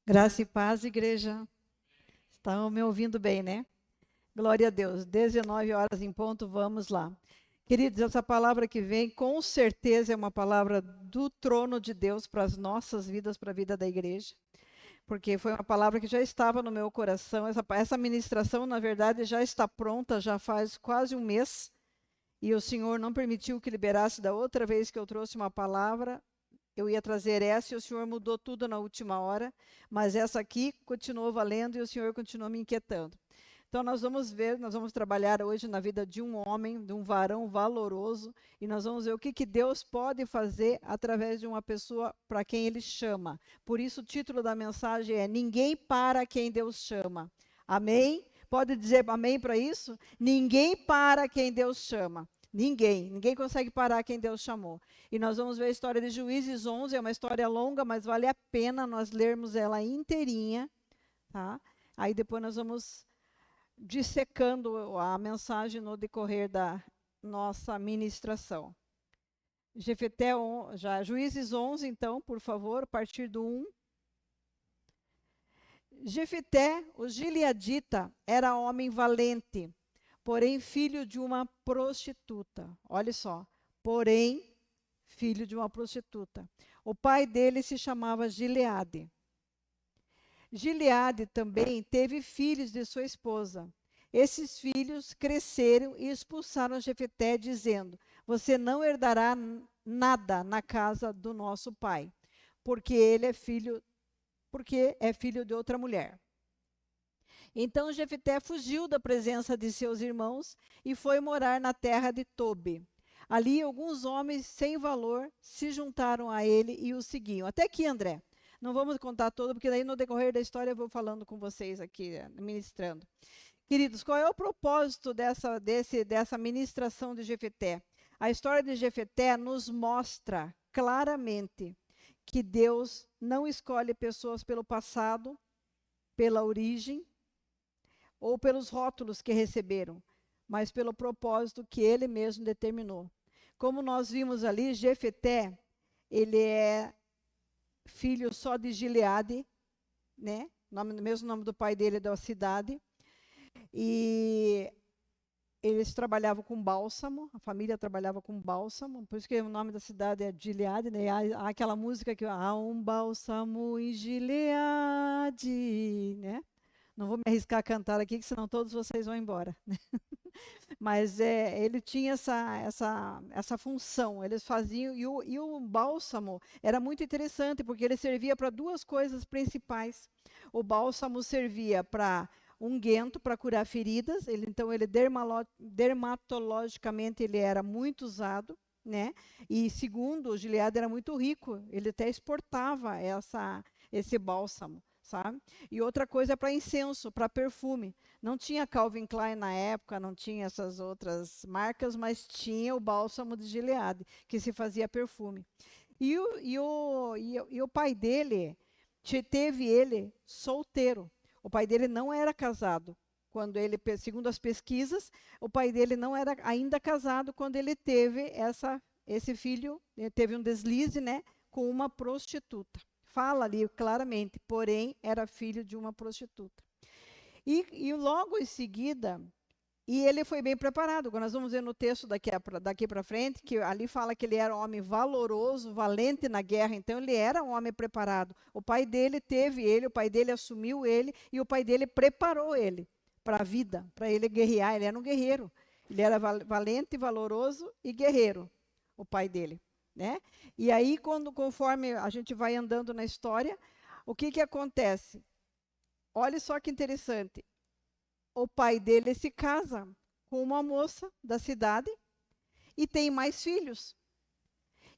Graça e paz, igreja. Estão me ouvindo bem, né? Glória a Deus. 19 horas em ponto, vamos lá. Queridos, essa palavra que vem, com certeza é uma palavra do trono de Deus para as nossas vidas, para a vida da igreja. Porque foi uma palavra que já estava no meu coração. Essa ministração, na verdade, já está pronta, já faz quase um mês. E o Senhor não permitiu que liberasse da outra vez que eu trouxe uma palavra. Eu ia trazer essa e o Senhor mudou tudo na última hora, mas essa aqui continuou valendo e o Senhor continuou me inquietando. Então nós vamos ver, nós vamos trabalhar hoje na vida de um homem, de um varão valoroso, e nós vamos ver o que Deus pode fazer através de uma pessoa para quem Ele chama. Por isso o título da mensagem é Ninguém para quem Deus chama. Amém? Pode dizer amém para isso? Ninguém para quem Deus chama. Ninguém consegue parar quem Deus chamou. E nós vamos ver a história de Juízes 11, é uma história longa, mas vale a pena nós lermos ela inteirinha, tá? Aí depois nós vamos dissecando a mensagem no decorrer da nossa ministração. Juízes 11, então, por favor, a partir do 1. Jefté, o gileadita, era homem valente, porém filho de uma prostituta. Olha só, porém filho de uma prostituta. O pai dele se chamava Gileade. Gileade também teve filhos de sua esposa. Esses filhos cresceram e expulsaram Jefté, dizendo: Você não herdará nada na casa do nosso pai, porque é filho de outra mulher. Então Jefté fugiu da presença de seus irmãos e foi morar na terra de Tobi. Ali, alguns homens sem valor se juntaram a ele e o seguiam. Até aqui, André. Não vamos contar todo, porque daí no decorrer da história eu vou falando com vocês aqui, ministrando. Queridos, qual é o propósito dessa ministração de Jefté? A história de Jefté nos mostra claramente que Deus não escolhe pessoas pelo passado, pela origem ou pelos rótulos que receberam, mas pelo propósito que ele mesmo determinou. Como nós vimos ali, Jefté, ele é filho só de Gileade, né? Mesmo nome do pai dele é da cidade. E eles trabalhavam com bálsamo, a família trabalhava com bálsamo, por isso que o nome da cidade é Gileade, né? Há aquela música que há um bálsamo em Gileade, né? Não vou me arriscar a cantar aqui, que senão todos vocês vão embora. Mas ele tinha essa função, eles faziam, e o bálsamo era muito interessante, porque ele servia para duas coisas principais. O bálsamo servia para unguento, para curar feridas, então ele dermatologicamente ele era muito usado, né? E segundo, o Gileade era muito rico, ele até exportava esse bálsamo, sabe? E outra coisa é para incenso, para perfume. Não tinha Calvin Klein na época, não tinha essas outras marcas, mas tinha o bálsamo de Gileade, que se fazia perfume. E o pai dele teve ele solteiro. O pai dele não era casado. Quando ele, segundo as pesquisas, o pai dele não era ainda casado quando ele teve esse filho, teve um deslize, né, com uma prostituta. Fala ali claramente, porém era filho de uma prostituta. E logo em seguida, e ele foi bem preparado. Nós vamos ver no texto daqui para frente, que ali fala que ele era um homem valoroso, valente na guerra, então ele era um homem preparado. O pai dele teve ele, o pai dele assumiu ele, e o pai dele preparou ele para a vida, para ele guerrear. Ele era um guerreiro. Ele era valente, valoroso e guerreiro, o pai dele, né? E aí, conforme a gente vai andando na história, o que acontece? Olha só que interessante. O pai dele se casa com uma moça da cidade e tem mais filhos.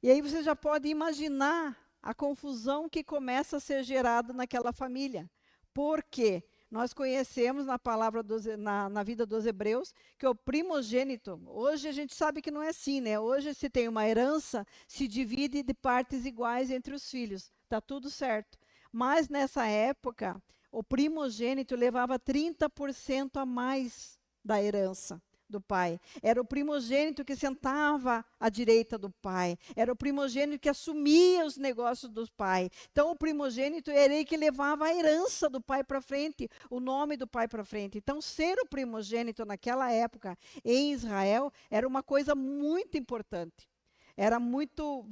E aí você já pode imaginar a confusão que começa a ser gerada naquela família. Por quê? Nós conhecemos na palavra na vida dos hebreus que o primogênito, hoje a gente sabe que não é assim, né? Hoje se tem uma herança, se divide de partes iguais entre os filhos. Está tudo certo. Mas nessa época, o primogênito levava 30% a mais da herança. do pai. Era o primogênito que sentava à direita do pai. Era o primogênito que assumia os negócios do pai. Então, o primogênito era ele que levava a herança do pai para frente, o nome do pai para frente. Então, ser o primogênito naquela época em Israel era uma coisa muito importante. Era muito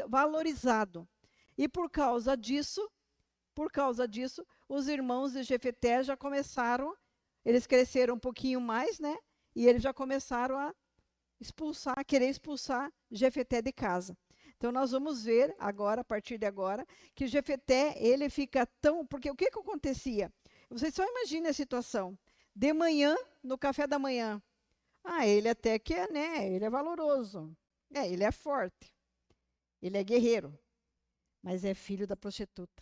valorizado. E por causa disso, os irmãos de Jefeté já começaram, eles cresceram um pouquinho mais, né? E eles já começaram a querer expulsar Jefeté de casa. Então nós vamos ver agora, a partir de agora, que Jefeté, ele fica tão... Porque o que acontecia? Vocês só imaginem a situação. De manhã, no café da manhã, ele até que é, né? Ele é valoroso. Ele é forte. Ele é guerreiro. Mas é filho da prostituta.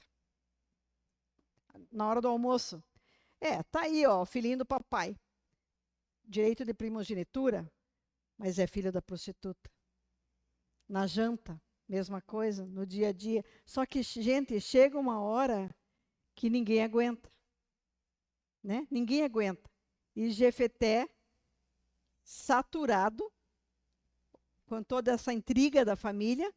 Na hora do almoço, tá aí, ó, filhinho do papai. Direito de primogenitura, mas é filho da prostituta. Na janta, mesma coisa, no dia a dia. Só que, gente, chega uma hora que ninguém aguenta. Né? Ninguém aguenta. E Jefeté, saturado com toda essa intriga da família,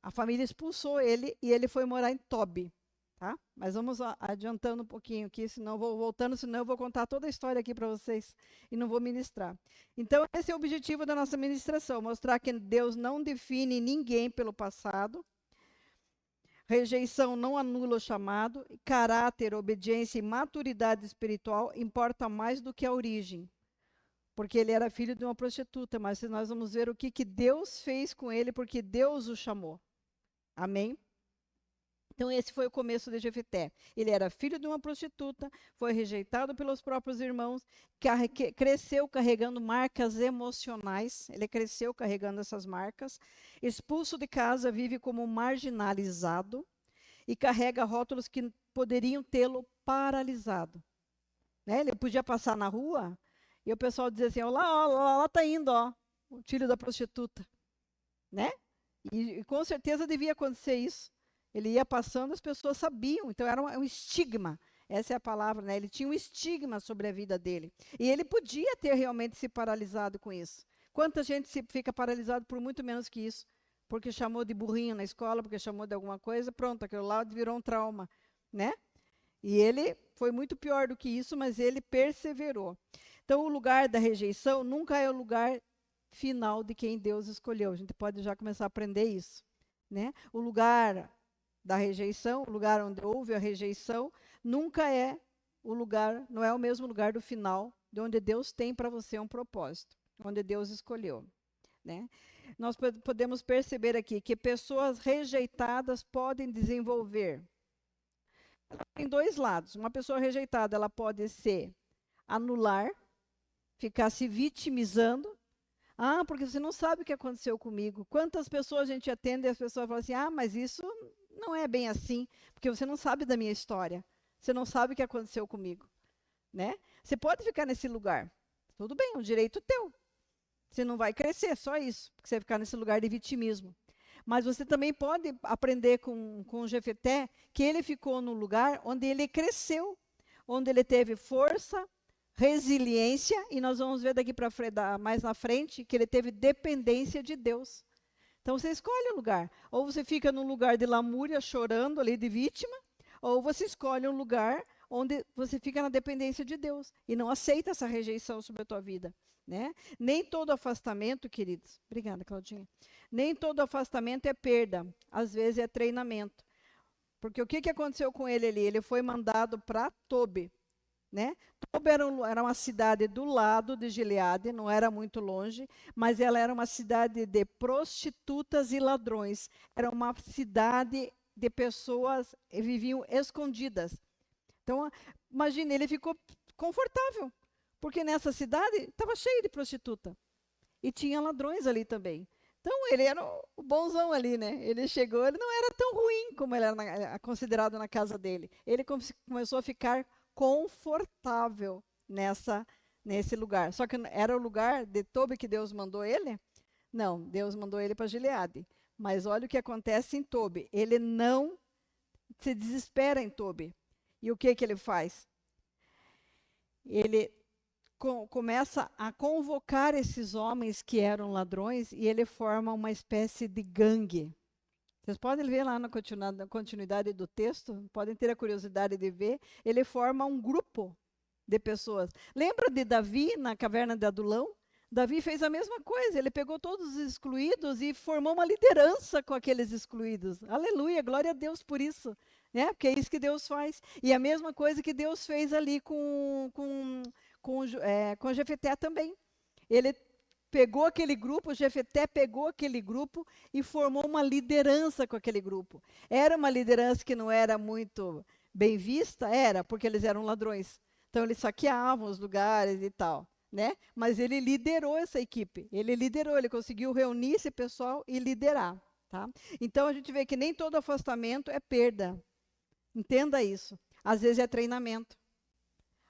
a família expulsou ele e ele foi morar em Tobi. Tá? Mas vamos adiantando um pouquinho aqui, senão eu vou contar toda a história aqui para vocês e não vou ministrar. Então, esse é o objetivo da nossa ministração, mostrar que Deus não define ninguém pelo passado, rejeição não anula o chamado, caráter, obediência e maturidade espiritual importa mais do que a origem, porque ele era filho de uma prostituta, mas nós vamos ver o que Deus fez com ele, porque Deus o chamou. Amém? Então, esse foi o começo de Jefeté. Ele era filho de uma prostituta, foi rejeitado pelos próprios irmãos, cresceu carregando marcas emocionais, ele cresceu carregando essas marcas, expulso de casa, vive como marginalizado e carrega rótulos que poderiam tê-lo paralisado. Né? Ele podia passar na rua e o pessoal dizia assim, lá está indo, ó, o filho da prostituta. Né? E com certeza devia acontecer isso. Ele ia passando, as pessoas sabiam, então era um estigma, essa é a palavra, né? Ele tinha um estigma sobre a vida dele. E ele podia ter realmente se paralisado com isso. Quanta gente fica paralisado por muito menos que isso? Porque chamou de burrinho na escola, porque chamou de alguma coisa, pronto, aquilo lá virou um trauma, né? E ele foi muito pior do que isso, mas ele perseverou. Então, o lugar da rejeição nunca é o lugar final de quem Deus escolheu. A gente pode já começar a aprender isso, né? O lugar da rejeição, o lugar onde houve a rejeição, nunca é o lugar, não é o mesmo lugar do final, de onde Deus tem para você um propósito, onde Deus escolheu. Né? Nós podemos perceber aqui que pessoas rejeitadas podem desenvolver. Tem dois lados. Uma pessoa rejeitada, ela pode se anular, ficar se vitimizando. Porque você não sabe o que aconteceu comigo. Quantas pessoas a gente atende e as pessoas falam assim, mas isso não é bem assim, porque você não sabe da minha história. Você não sabe o que aconteceu comigo. Né? Você pode ficar nesse lugar. Tudo bem, é um direito teu. Você não vai crescer, só isso, porque você vai ficar nesse lugar de vitimismo. Mas você também pode aprender com Jefeté que ele ficou no lugar onde ele cresceu, onde ele teve força, resiliência, e nós vamos ver daqui para mais na frente que ele teve dependência de Deus. Então você escolhe o lugar. Ou você fica num lugar de lamúria, chorando ali de vítima, ou você escolhe um lugar onde você fica na dependência de Deus e não aceita essa rejeição sobre a tua vida. Né? Nem todo afastamento, queridos, obrigada, Claudinha, nem todo afastamento é perda, às vezes é treinamento. Porque o que aconteceu com ele ali? Ele foi mandado para Tobi. Né? Tobi era uma cidade do lado de Gileade, não era muito longe, mas ela era uma cidade de prostitutas e ladrões. Era uma cidade de pessoas que viviam escondidas. Então, imagine, ele ficou confortável, porque nessa cidade estava cheio de prostituta. E tinha ladrões ali também. Então, ele era o bonzão ali, né? Ele chegou, ele não era tão ruim como ele era considerado na casa dele. Ele começou a ficar confortável nesse lugar. Só que era o lugar de Tobi que Deus mandou ele? Não, Deus mandou ele para Gileade. Mas olha o que acontece em Tobi. Ele não se desespera em Tobi. E o que ele faz? Ele começa a convocar esses homens que eram ladrões e ele forma uma espécie de gangue. Vocês podem ver lá na continuidade do texto, podem ter a curiosidade de ver, ele forma um grupo de pessoas. Lembra de Davi na caverna de Adulão? Davi fez a mesma coisa, ele pegou todos os excluídos e formou uma liderança com aqueles excluídos. Aleluia, glória a Deus por isso, né? Porque é isso que Deus faz. E a mesma coisa que Deus fez ali com Jefeté também. Ele pegou aquele grupo, Jefeté pegou aquele grupo e formou uma liderança com aquele grupo. Era uma liderança que não era muito bem vista? Era, porque eles eram ladrões. Então, eles saqueavam os lugares e tal, né? Mas ele liderou essa equipe. Ele liderou, ele conseguiu reunir esse pessoal e liderar, tá? Então, a gente vê que nem todo afastamento é perda. Entenda isso. Às vezes é treinamento.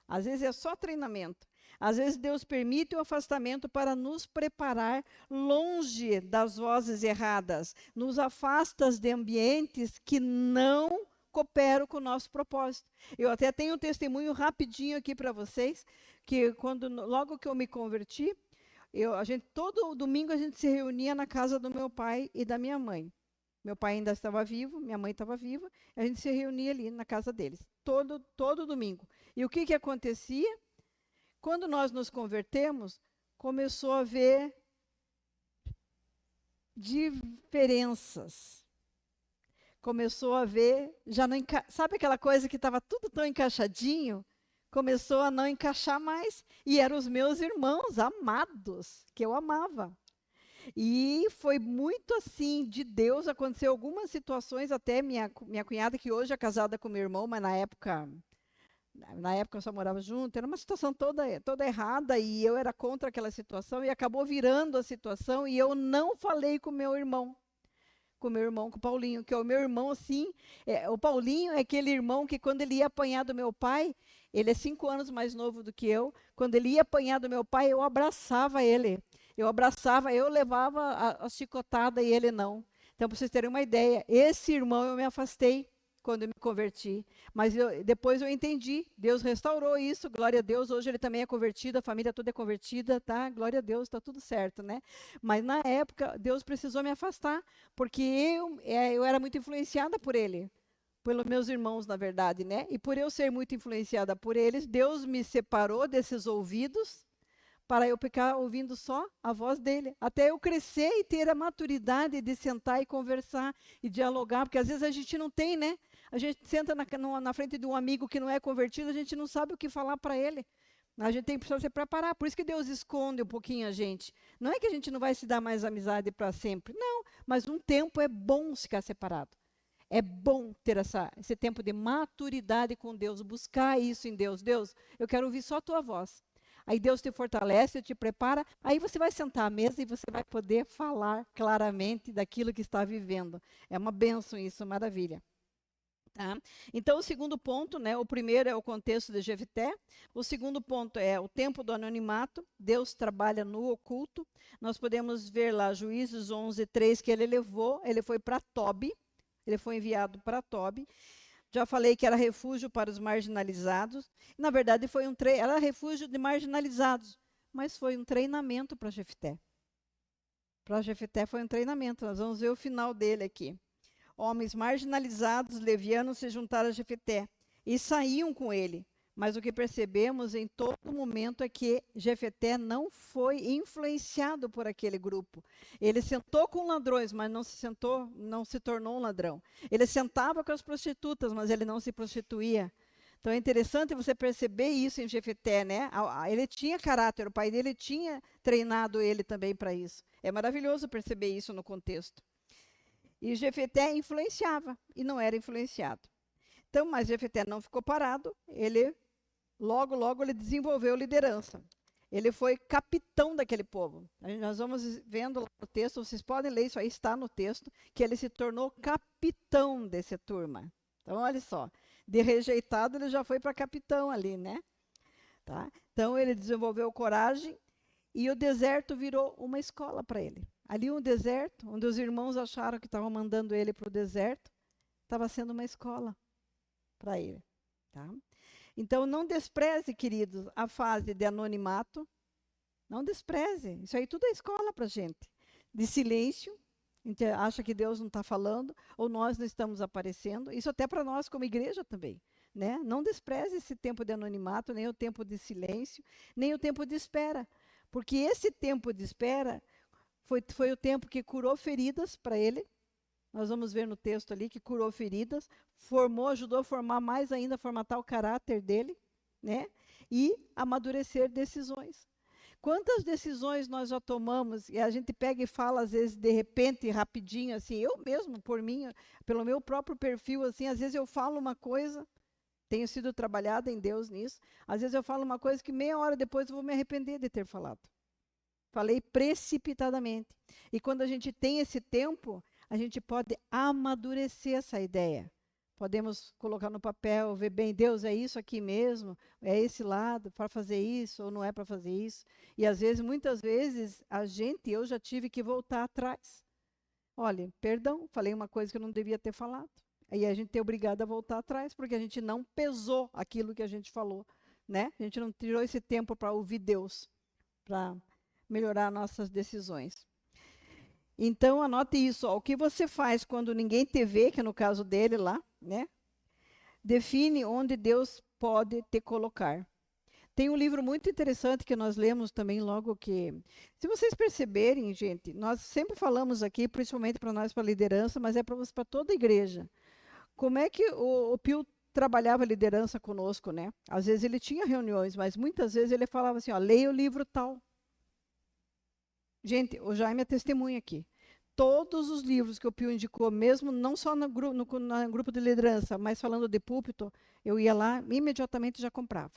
Às vezes é só treinamento. Às vezes Deus permite o afastamento para nos preparar longe das vozes erradas. Nos afasta de ambientes que não cooperam com o nosso propósito. Eu até tenho um testemunho rapidinho aqui para vocês, que logo que eu me converti, todo domingo a gente se reunia na casa do meu pai e da minha mãe. Meu pai ainda estava vivo, minha mãe estava viva, a gente se reunia ali na casa deles, todo domingo. E o que acontecia? Quando nós nos convertemos, começou a haver diferenças. Começou a haver, sabe aquela coisa que estava tudo tão encaixadinho? Começou a não encaixar mais. E eram os meus irmãos amados, que eu amava. E foi muito assim, de Deus, aconteceu algumas situações, até minha cunhada, que hoje é casada com meu irmão, mas na época eu só morava junto, era uma situação toda errada, e eu era contra aquela situação, e acabou virando a situação, e eu não falei com meu irmão. Com o Paulinho, que é o meu irmão, assim, o Paulinho é aquele irmão que quando ele ia apanhar do meu pai, ele é 5 anos mais novo do que eu, quando ele ia apanhar do meu pai, eu abraçava ele, eu levava a chicotada e ele não. Então, para vocês terem uma ideia, esse irmão eu me afastei quando eu me converti, mas depois eu entendi, Deus restaurou isso, glória a Deus, hoje ele também é convertido, a família toda é convertida, tá? Glória a Deus, está tudo certo, né? Mas na época, Deus precisou me afastar, porque eu era muito influenciada por ele, pelos meus irmãos, na verdade, né? E por eu ser muito influenciada por eles, Deus me separou desses ouvidos, para eu ficar ouvindo só a voz dele, até eu crescer e ter a maturidade de sentar e conversar e dialogar, porque às vezes a gente não tem, né? A gente senta na frente de um amigo que não é convertido, a gente não sabe o que falar para ele. A gente tem que se preparar, por isso que Deus esconde um pouquinho a gente. Não é que a gente não vai se dar mais amizade para sempre, não, mas um tempo é bom ficar separado. É bom ter esse tempo de maturidade com Deus, buscar isso em Deus. Deus, eu quero ouvir só a tua voz. Aí Deus te fortalece, te prepara, aí você vai sentar à mesa e você vai poder falar claramente daquilo que está vivendo. É uma bênção isso, maravilha. Tá? Então, o segundo ponto, né, o primeiro é o contexto de Jefté, o segundo ponto é o tempo do anonimato, Deus trabalha no oculto. Nós podemos ver lá, Juízes 11:3, que ele foi para Tobi, ele foi enviado para Tobi. Já falei que era refúgio para os marginalizados. Na verdade, era refúgio de marginalizados, mas foi um treinamento para Jefté. Para Jefté foi um treinamento. Nós vamos ver o final dele aqui. Homens marginalizados, levianos, se juntaram a Jefté e saíam com ele. Mas o que percebemos em todo momento é que Jefté não foi influenciado por aquele grupo. Ele sentou com ladrões, mas não se tornou um ladrão. Ele sentava com as prostitutas, mas ele não se prostituía. Então é interessante você perceber isso em Jefté, né? Ele tinha caráter, o pai dele tinha treinado ele também para isso. É maravilhoso perceber isso no contexto. E Jefté influenciava e não era influenciado. Então, mas Jefté não ficou parado, logo ele desenvolveu liderança. Ele foi capitão daquele povo. Nós vamos vendo lá no texto, vocês podem ler isso aí, está no texto, que ele se tornou capitão dessa turma. Então, olha só, de rejeitado ele já foi para capitão ali, né? Tá? Então, ele desenvolveu coragem e o deserto virou uma escola para ele. Ali um deserto, onde os irmãos acharam que estavam mandando ele para o deserto, estava sendo uma escola para ele. Tá? Então, não despreze, queridos, a fase de anonimato. Não despreze. Isso aí tudo é escola para a gente. De silêncio. A gente acha que Deus não está falando, ou nós não estamos aparecendo. Isso até para nós como igreja também. Né? Não despreze esse tempo de anonimato, nem o tempo de silêncio, nem o tempo de espera. Porque esse tempo de espera foi o tempo que curou feridas para ele. Nós vamos ver no texto ali que curou feridas, ajudou a formar mais ainda, formatar o caráter dele, né? E amadurecer decisões. Quantas decisões nós já tomamos e a gente pega e fala às vezes de repente, rapidinho, assim, eu mesmo, por mim, pelo meu próprio perfil, assim, às vezes eu falo uma coisa, tenho sido trabalhada em Deus nisso, às vezes eu falo uma coisa que meia hora depois eu vou me arrepender de ter falado. Falei precipitadamente. E quando a gente tem esse tempo, a gente pode amadurecer essa ideia. Podemos colocar no papel, ver bem, Deus, é isso aqui mesmo? É esse lado para fazer isso ou não é para fazer isso? E às vezes, muitas vezes, eu já tive que voltar atrás. Olha, perdão, falei uma coisa que eu não devia ter falado. Aí a gente é obrigado a voltar atrás, porque a gente não pesou aquilo que a gente falou, né? A gente não tirou esse tempo para ouvir Deus, para melhorar nossas decisões. Então, anote isso. Ó, o que você faz quando ninguém te vê, que é no caso dele lá, né? Define onde Deus pode te colocar. Tem um livro muito interessante que nós lemos também logo que... Se vocês perceberem, gente, nós sempre falamos aqui, principalmente para nós, para a liderança, mas é para toda a igreja. Como é que o Pio trabalhava a liderança conosco, né? Às vezes ele tinha reuniões, mas muitas vezes ele falava assim, ó, leia o livro tal. Gente, o Jaime é testemunha aqui. Todos os livros que o Pio indicou, mesmo não só no grupo de liderança, mas falando de púlpito, eu ia lá, imediatamente já comprava.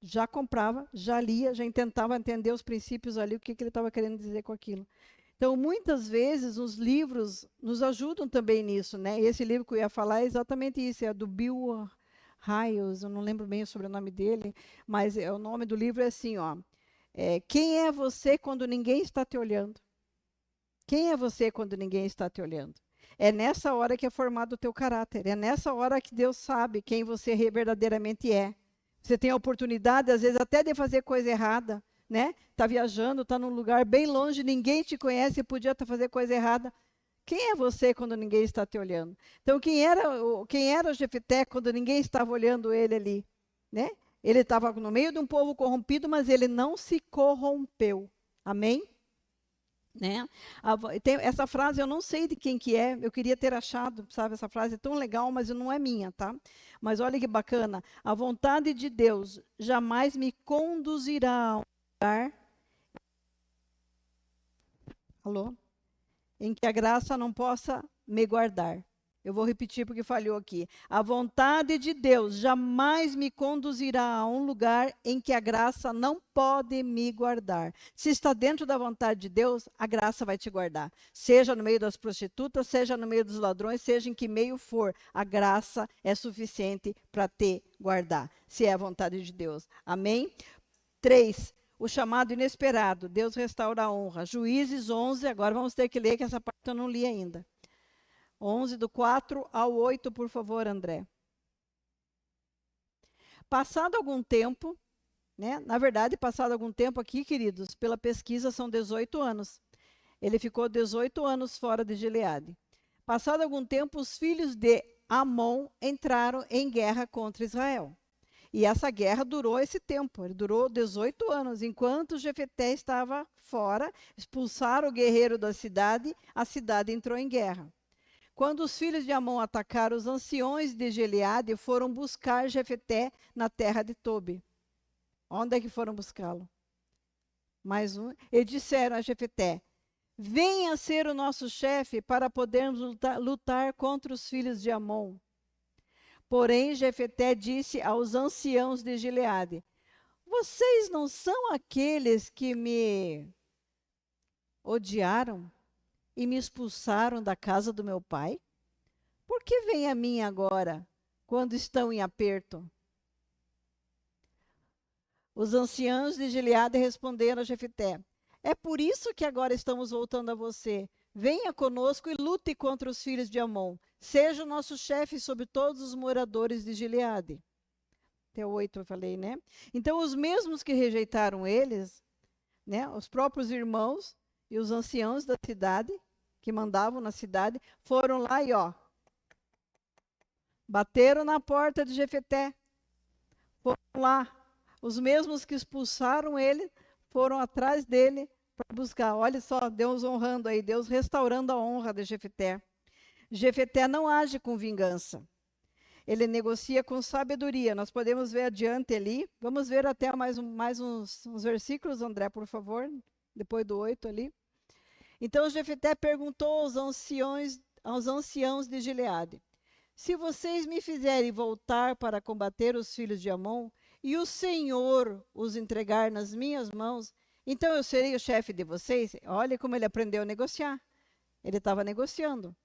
Já comprava, já lia, já tentava entender os princípios ali, o que ele estava querendo dizer com aquilo. Então, muitas vezes, os livros nos ajudam também nisso, né? E esse livro que eu ia falar é exatamente isso, é do Bill Hybels, eu não lembro bem o sobrenome dele, mas o nome do livro é assim, ó. Quem é você quando ninguém está te olhando? Quem é você quando ninguém está te olhando? É nessa hora que é formado o teu caráter. É nessa hora que Deus sabe quem você verdadeiramente é. Você tem a oportunidade, às vezes, até de fazer coisa errada, né? Está viajando, está num lugar bem longe, ninguém te conhece e podia fazer coisa errada. Quem é você quando ninguém está te olhando? Então, quem era o Jefté quando ninguém estava olhando ele ali? Né? Ele estava no meio de um povo corrompido, mas ele não se corrompeu. Amém? Né? Essa frase eu não sei de quem que é, eu queria ter achado, sabe, essa frase é tão legal, mas não é minha, tá? Mas olha que bacana, a vontade de Deus jamais me conduzirá a um lugar, alô? Em que a graça não possa me guardar. Eu vou repetir porque falhou aqui. A vontade de Deus jamais me conduzirá a um lugar em que a graça não pode me guardar. Se está dentro da vontade de Deus, a graça vai te guardar. Seja no meio das prostitutas, seja no meio dos ladrões, seja em que meio for, a graça é suficiente para te guardar, se é a vontade de Deus. Amém? 3. O chamado inesperado. Deus restaura a honra. Juízes 11, agora vamos ter que ler, que essa parte eu não li ainda. 11, do 4 ao 8, por favor, André. Passado algum tempo, né? Na verdade, passado algum tempo aqui, queridos, pela pesquisa são 18 anos. Ele ficou 18 anos fora de Gileade. Passado algum tempo, os filhos de Amon entraram em guerra contra Israel. E essa guerra durou esse tempo, ele durou 18 anos. Enquanto Jefté estava fora, expulsaram o guerreiro da cidade, a cidade entrou em guerra. Quando os filhos de Amon atacaram, os anciões de Gileade foram buscar Jefté na terra de Tobi. Onde é que foram buscá-lo? Mais um. E disseram a Jefté: venha ser o nosso chefe para podermos lutar contra os filhos de Amon. Porém, Jefté disse aos anciãos de Gileade: vocês não são aqueles que me odiaram e me expulsaram da casa do meu pai? Por que vêm a mim agora, quando estão em aperto? Os anciãos de Gileade responderam a Jefté: é por isso que agora estamos voltando a você. Venha conosco e lute contra os filhos de Amon. Seja o nosso chefe sobre todos os moradores de Gileade. Até 8 eu falei, né? Então, os mesmos que rejeitaram eles, né? Os próprios irmãos e os anciãos da cidade, que mandavam na cidade, foram lá e, ó, bateram na porta de Jefeté. Foram lá. Os mesmos que expulsaram ele foram atrás dele para buscar. Olha só, Deus honrando aí, Deus restaurando a honra de Jefeté. Jefeté não age com vingança. Ele negocia com sabedoria. Nós podemos ver adiante ali. Vamos ver até mais uns versículos, André, por favor. Depois do 8 ali. Então Jefeté perguntou aos anciãos de Gileade: se vocês me fizerem voltar para combater os filhos de Amon, e o Senhor os entregar nas minhas mãos, então eu serei o chefe de vocês? Olha como ele aprendeu a negociar. Ele estava negociando.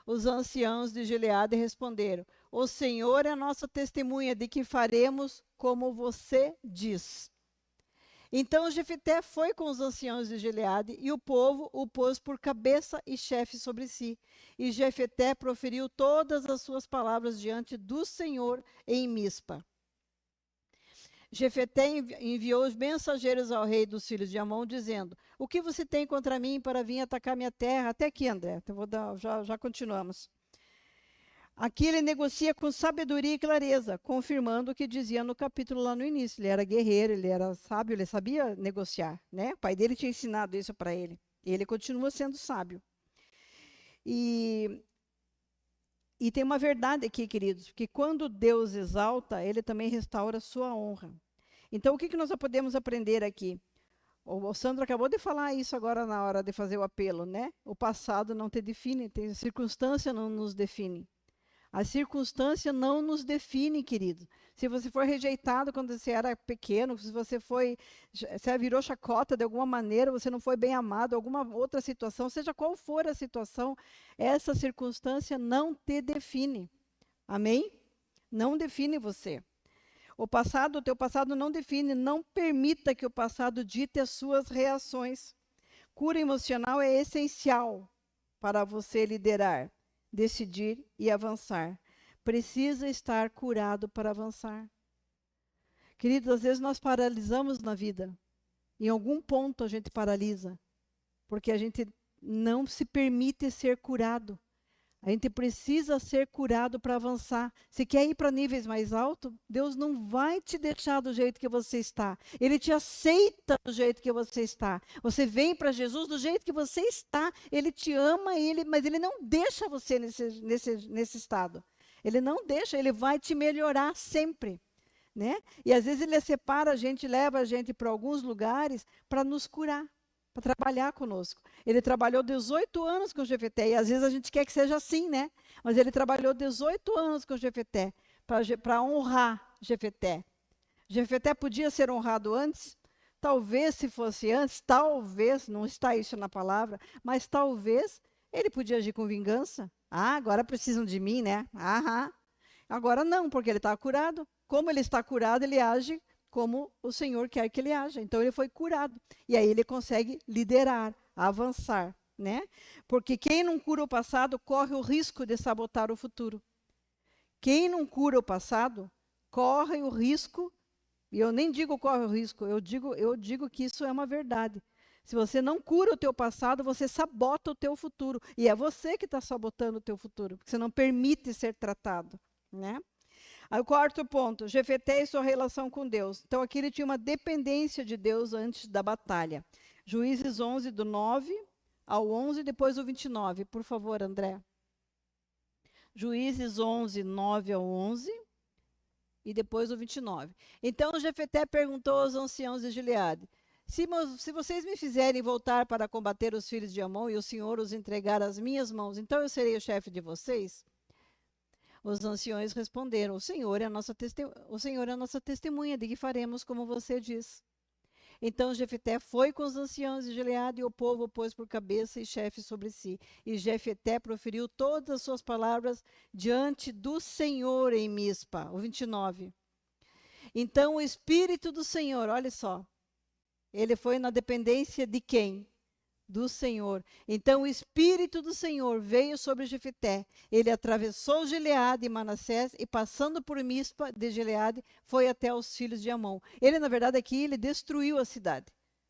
Os anciãos de Gileade responderam: o Senhor é a nossa testemunha de que faremos como você diz. Então Jefeté foi com os anciãos de Gileade, e o povo o pôs por cabeça e chefe sobre si. E Jefeté proferiu todas as suas palavras diante do Senhor em Mispa. Jefeté enviou os mensageiros ao rei dos filhos de Amon, dizendo: o que você tem contra mim para vir atacar minha terra? Até aqui, André, já continuamos. Aqui ele negocia com sabedoria e clareza, confirmando o que dizia no capítulo lá no início. Ele era guerreiro, ele era sábio, ele sabia negociar, né? O pai dele tinha ensinado isso para ele. E ele continua sendo sábio. E tem uma verdade aqui, queridos, que quando Deus exalta, ele também restaura a sua honra. Então, o que nós podemos aprender aqui? O Sandro acabou de falar isso agora na hora de fazer o apelo, né? O passado não te define, a circunstância não nos define. A circunstância não nos define, querido. Se você for rejeitado quando você era pequeno, se você virou chacota de alguma maneira, você não foi bem amado, alguma outra situação, seja qual for a situação, essa circunstância não te define. Amém? Não define você. O teu passado não define, não permita que o passado dite as suas reações. Cura emocional é essencial para você liderar, decidir e avançar. Precisa estar curado para avançar. Queridos, às vezes nós paralisamos na vida. Em algum ponto a gente paralisa, porque a gente não se permite ser curado. A gente precisa ser curado para avançar. Se quer ir para níveis mais altos, Deus não vai te deixar do jeito que você está. Ele te aceita do jeito que você está. Você vem para Jesus do jeito que você está. Ele te ama, mas Ele não deixa você nesse estado. Ele não deixa, Ele vai te melhorar sempre. Né? E às vezes Ele separa a gente, leva a gente para alguns lugares para nos curar, para trabalhar conosco. Ele trabalhou 18 anos com Jefeté, e às vezes a gente quer que seja assim, né? Mas ele trabalhou 18 anos com Jefeté, para honrar Jefeté. Jefeté podia ser honrado antes? Talvez, se fosse antes, talvez, não está isso na palavra, mas talvez ele podia agir com vingança. Ah, agora precisam de mim, né? Aham. Agora não, porque ele está curado. Como ele está curado, ele age como o Senhor quer que ele haja. Então ele foi curado. E aí ele consegue liderar, avançar, né? Porque quem não cura o passado corre o risco de sabotar o futuro. Quem não cura o passado corre o risco, e eu nem digo corre o risco, eu digo que isso é uma verdade. Se você não cura o teu passado, você sabota o teu futuro. E é você que está sabotando o teu futuro, porque você não permite ser tratado, né? Aí, o quarto ponto, Jefeté e sua relação com Deus. Então, aqui ele tinha uma dependência de Deus antes da batalha. Juízes 11, do 9 ao 11, depois o 29. Por favor, André. Juízes 11, 9 ao 11, e depois o 29. Então, Jefeté perguntou aos anciãos de Gileade: se vocês me fizerem voltar para combater os filhos de Amon e o Senhor os entregar às minhas mãos, então eu serei o chefe de vocês? Os anciões responderam: o Senhor é a nossa testemunha de que faremos como você diz. Então Jefeté foi com os anciãos de Gileade, e o povo o pôs por cabeça e chefe sobre si. E Jefeté proferiu todas as suas palavras diante do Senhor em Mispa. O 29. Então o Espírito do Senhor, olha só, ele foi na dependência de quem? do Senhor. Então o Espírito do Senhor veio sobre Jefté. Ele atravessou Gileade e Manassés e passando por Mispa de Gileade, foi até os filhos de Amon. Ele, na verdade, aqui, ele destruiu a cidade.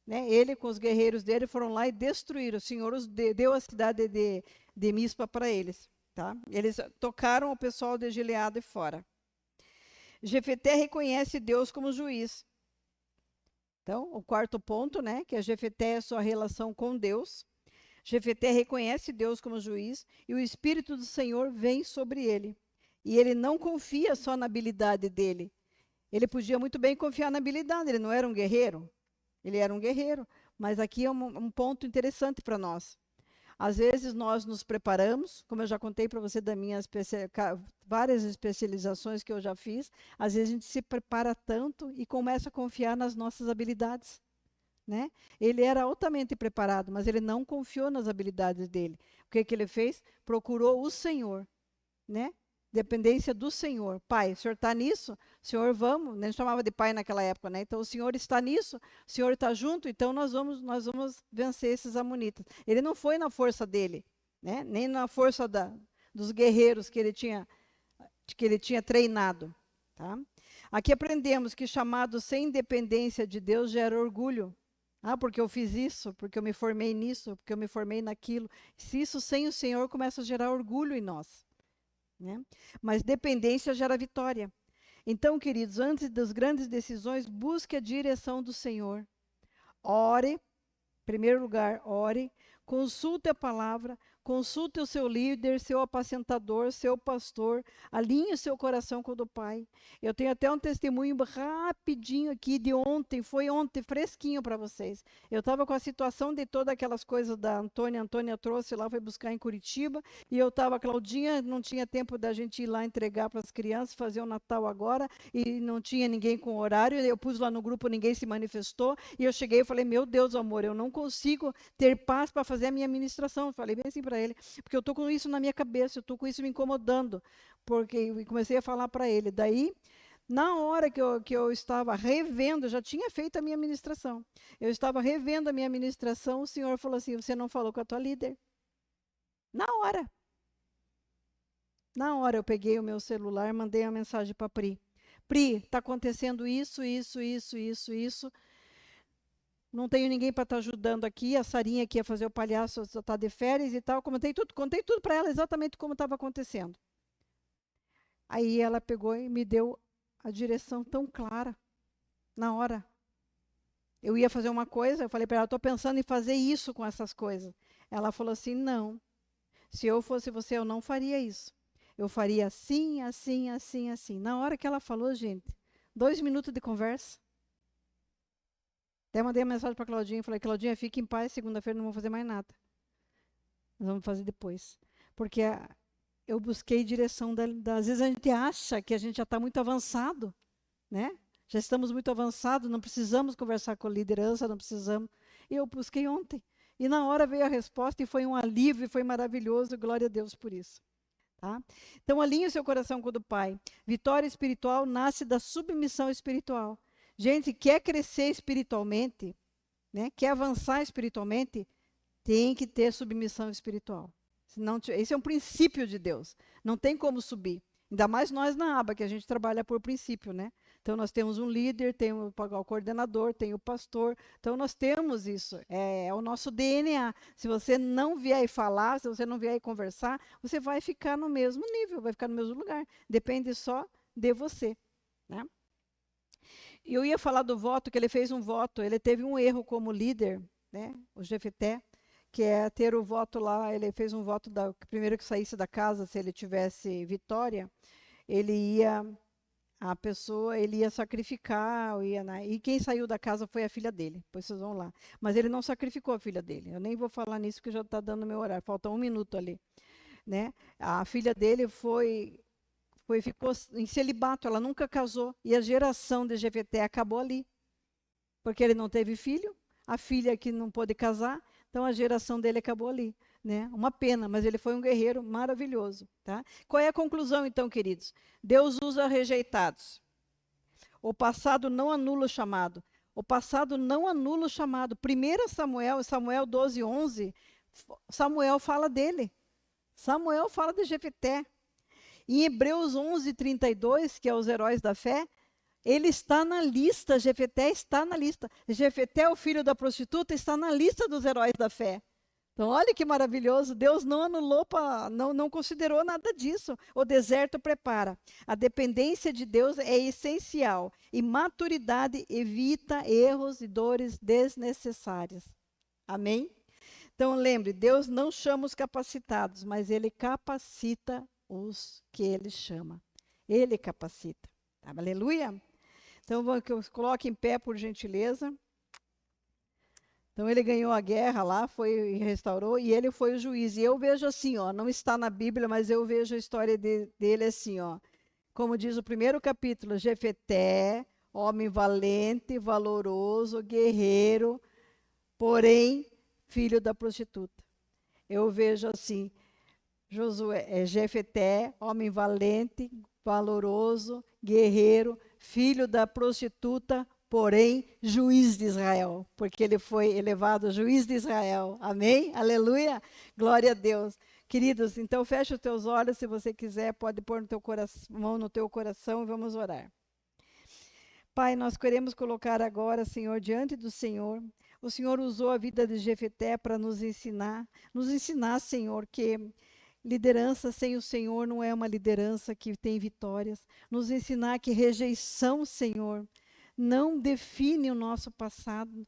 Né? Ele com os guerreiros dele foram lá e destruíram. O Senhor deu a cidade de Mispa para eles. Tá? Eles tocaram o pessoal de Gileade fora. Jefté reconhece Deus como juiz. Então, o quarto ponto, né, que é Jefté é a sua relação com Deus. Jefté reconhece Deus como juiz e o Espírito do Senhor vem sobre ele. E ele não confia só na habilidade dele. Ele podia muito bem confiar na habilidade, ele não era um guerreiro. Ele era um guerreiro, mas aqui é um ponto interessante para nós. Às vezes nós nos preparamos, como eu já contei para você das minhas várias especializações que eu já fiz, às vezes a gente se prepara tanto e começa a confiar nas nossas habilidades. Né? Ele era altamente preparado, mas ele não confiou nas habilidades dele. O que ele fez? Procurou o Senhor. Né? Dependência do Senhor. Pai, o Senhor está nisso? Senhor, vamos. A gente chamava de pai naquela época, né? Então, o Senhor está nisso? O Senhor está junto? Então, nós vamos vencer esses amonitas. Ele não foi na força dele, né? Nem na força dos guerreiros que ele tinha treinado. Tá? Aqui aprendemos que chamado sem independência de Deus gera orgulho. Ah, porque eu fiz isso, porque eu me formei nisso, porque eu me formei naquilo. Se isso sem o Senhor começa a gerar orgulho em nós. Né? Mas dependência gera vitória. Então, queridos, antes das grandes decisões, busque a direção do Senhor. Ore, em primeiro lugar, ore, consulte a palavra, consulte o seu líder, seu apacentador, seu pastor, alinhe o seu coração com o do Pai. Eu tenho até um testemunho rapidinho aqui de ontem, foi ontem, fresquinho para vocês. Eu estava com a situação de todas aquelas coisas da Antônia. A Antônia trouxe lá, foi buscar em Curitiba, e eu estava, Claudinha, não tinha tempo da gente ir lá entregar para as crianças, fazer o Natal agora, e não tinha ninguém com horário, eu pus lá no grupo, ninguém se manifestou, e eu cheguei e falei, meu Deus, amor, eu não consigo ter paz para fazer a minha ministração. Eu falei bem assim para ele, porque eu estou com isso na minha cabeça, eu estou com isso me incomodando, porque eu comecei a falar para ele. Daí, na hora que eu estava revendo, eu já tinha feito a minha ministração, eu estava revendo a minha ministração, o Senhor falou assim, você não falou com a tua líder? Na hora. Na hora eu peguei o meu celular, mandei a mensagem para a Pri. Pri, está acontecendo isso, isso, isso, isso, isso. Não tenho ninguém para estar ajudando aqui, a Sarinha que ia fazer o palhaço só está de férias e tal. Contei tudo para ela exatamente como estava acontecendo. Aí ela pegou e me deu a direção tão clara, na hora. Eu ia fazer uma coisa, eu falei para ela, estou pensando em fazer isso com essas coisas. Ela falou assim, não, se eu fosse você, eu não faria isso. Eu faria assim, assim, assim, assim. Na hora que ela falou, gente, 2 minutos de conversa. Até mandei uma mensagem para a Claudinha e falei, Claudinha, fique em paz, segunda-feira não vou fazer mais nada. Nós vamos fazer depois. Porque eu busquei direção às vezes a gente acha que a gente já está muito avançado, né? Já estamos muito avançados, não precisamos conversar com a liderança, não precisamos. E eu busquei ontem. E na hora veio a resposta e foi um alívio, foi maravilhoso, glória a Deus por isso. Tá? Então, alinhe o seu coração com o do Pai. Vitória espiritual nasce da submissão espiritual. Gente, quer crescer espiritualmente, né? Quer avançar espiritualmente, tem que ter submissão espiritual. Senão, esse é um princípio de Deus. Não tem como subir. Ainda mais nós na aba, que a gente trabalha por princípio, né? Então, nós temos um líder, tem o coordenador, tem o pastor. Então, nós temos isso. É o nosso DNA. Se você não vier e falar, se você não vier e conversar, você vai ficar no mesmo nível, vai ficar no mesmo lugar. Depende só de você, né? E eu ia falar do voto, que ele fez um voto. Ele teve um erro como líder, né? O Jefté, que é ter o voto lá. Ele fez um voto, primeiro que saísse da casa, se ele tivesse vitória, ele ia sacrificar, e quem saiu da casa foi a filha dele, depois vocês vão lá. Mas ele não sacrificou a filha dele, eu nem vou falar nisso porque já está dando meu horário, falta 1 minuto ali. Né? A filha dele ficou em celibato, ela nunca casou, e a geração de Jefté acabou ali, porque ele não teve filho, a filha que não pôde casar, então a geração dele acabou ali. Né? Uma pena, mas ele foi um guerreiro maravilhoso. Tá? Qual é a conclusão, então, queridos? Deus usa rejeitados. O passado não anula o chamado. O passado não anula o chamado. 1 Samuel, Samuel 12, 11, Samuel fala dele. Samuel fala de Jefté. Em Hebreus 11, 32, que é os heróis da fé, ele está na lista, Jefté está na lista. Jefté, o filho da prostituta, está na lista dos heróis da fé. Então, olha que maravilhoso, Deus não anulou, não considerou nada disso. O deserto prepara. A dependência de Deus é essencial e maturidade evita erros e dores desnecessárias. Amém? Então, lembre, Deus não chama os capacitados, mas Ele capacita os que Ele chama. Ele capacita. Tá? Aleluia? Então, coloque em pé, por gentileza. Então ele ganhou a guerra lá, foi e restaurou, e ele foi o juiz. E eu vejo assim, ó, não está na Bíblia, mas eu vejo a história dele assim, ó. Como diz o primeiro capítulo, Jefté, homem valente, valoroso, guerreiro, porém filho da prostituta. Eu vejo assim, Jefté, homem valente, valoroso, guerreiro, filho da prostituta, porém, juiz de Israel, porque ele foi elevado juiz de Israel. Amém? Aleluia! Glória a Deus. Queridos, então feche os teus olhos, se você quiser, pode pôr no teu mão no teu coração e vamos orar. Pai, nós queremos colocar agora, Senhor, diante do Senhor. O Senhor usou a vida de Jefté para nos ensinar, Senhor, que liderança sem o Senhor não é uma liderança que tem vitórias. Nos ensinar que rejeição, Senhor, não define o nosso passado,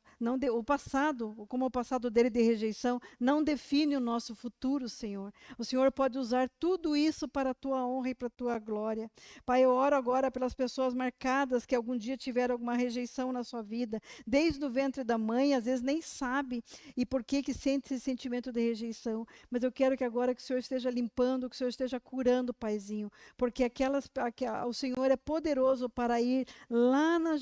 o passado, como o passado dele de rejeição, não define o nosso futuro, Senhor. O Senhor pode usar tudo isso para a tua honra e para a tua glória. Pai, eu oro agora pelas pessoas marcadas que algum dia tiveram alguma rejeição na sua vida, desde o ventre da mãe, às vezes nem sabe e por que sente esse sentimento de rejeição. Mas eu quero que agora que o Senhor esteja limpando, que o Senhor esteja curando, Paizinho, porque o Senhor é poderoso para ir lá na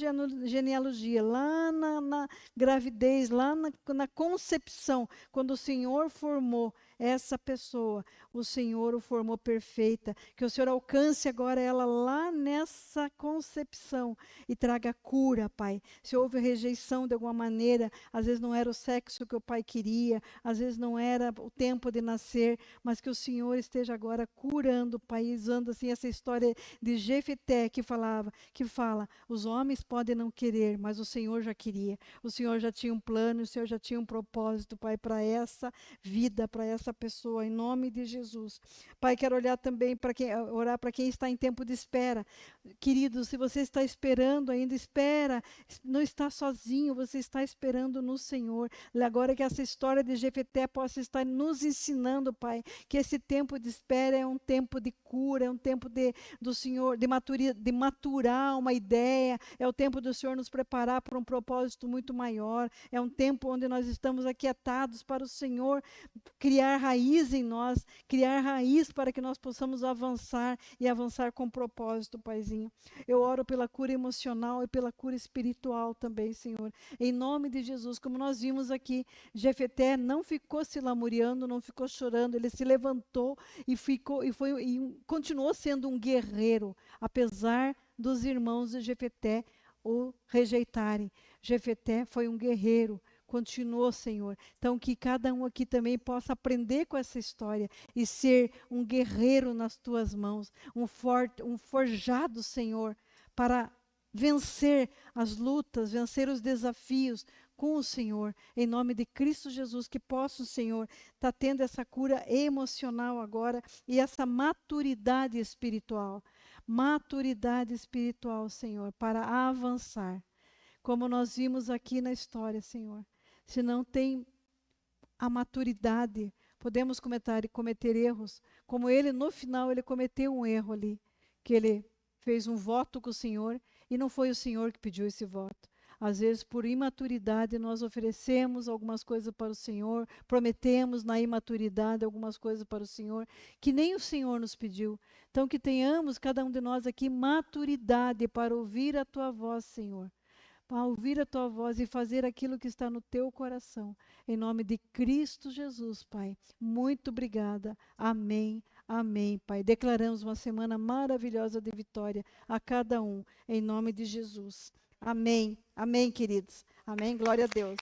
genealogia, lá na gravidez, lá na concepção, quando o Senhor formou essa pessoa, o Senhor o formou perfeita, que o Senhor alcance agora ela lá nessa concepção e traga cura, Pai. Se houve rejeição de alguma maneira, às vezes não era o sexo que o pai queria, às vezes não era o tempo de nascer, mas que o Senhor esteja agora curando, Pai, usando assim essa história de Jefté que fala, os homens podem não querer, mas o Senhor já queria. O Senhor já tinha um plano, o Senhor já tinha um propósito, Pai, para essa vida, para essa pessoa, em nome de Jesus. Pai, quero olhar também orar para quem está em tempo de espera. Querido, se você está esperando ainda, espera, não está sozinho, você está esperando no Senhor. Agora que essa história de Jefté possa estar nos ensinando, Pai, que esse tempo de espera é um tempo de cura, é um tempo do Senhor, de maturar uma ideia, é o tempo do Senhor nos preparar para um propósito muito maior, é um tempo onde nós estamos aquietados para o Senhor criar raiz em nós, criar raiz para que nós possamos avançar e avançar com propósito, Paizinho. Eu oro pela cura emocional e pela cura espiritual também, Senhor. Em nome de Jesus, como nós vimos aqui, Jefté não ficou se lamuriando, não ficou chorando, ele se levantou e continuou sendo um guerreiro, apesar dos irmãos de Jefté o rejeitarem. Jefté foi um guerreiro, continuou, Senhor. Então, que cada um aqui também possa aprender com essa história e ser um guerreiro nas tuas mãos, um forjado, Senhor, para vencer as lutas, vencer os desafios com o Senhor, em nome de Cristo Jesus, que possa o Senhor estar tendo essa cura emocional agora e essa maturidade espiritual, Senhor, para avançar. Como nós vimos aqui na história, Senhor, se não tem a maturidade, podemos cometer erros, como ele, no final, ele cometeu um erro ali, que ele fez um voto com o Senhor, e não foi o Senhor que pediu esse voto. Às vezes, por imaturidade, nós oferecemos algumas coisas para o Senhor, prometemos na imaturidade algumas coisas para o Senhor, que nem o Senhor nos pediu. Então, que tenhamos, cada um de nós aqui, maturidade para ouvir a Tua voz, Senhor. Para ouvir a Tua voz e fazer aquilo que está no Teu coração. Em nome de Cristo Jesus, Pai. Muito obrigada. Amém. Amém, Pai. Declaramos uma semana maravilhosa de vitória a cada um, em nome de Jesus. Amém. Amém, queridos. Amém. Glória a Deus.